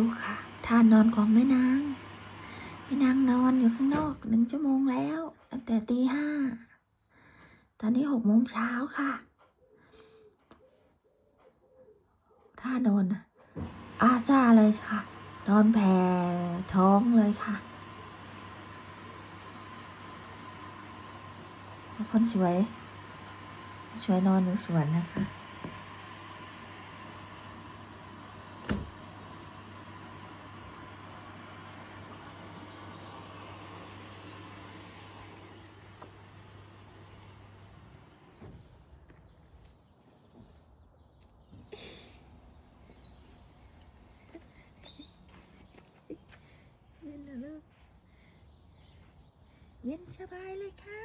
ดูค่ะท่านอนของแม่นางนอนอยู่ข้างนอก1 ชั่วโมงแล้วตั้งแต่ตี 5ตอนนี้6 โมงเช้าค่ะท่านอนอาซาเลยค่ะนอนแผ่ท้องเลยค่ะคนสวยนอนอยู่สวนนะคะเย็นเหรอลูกเย็นสบายเลยค่ะ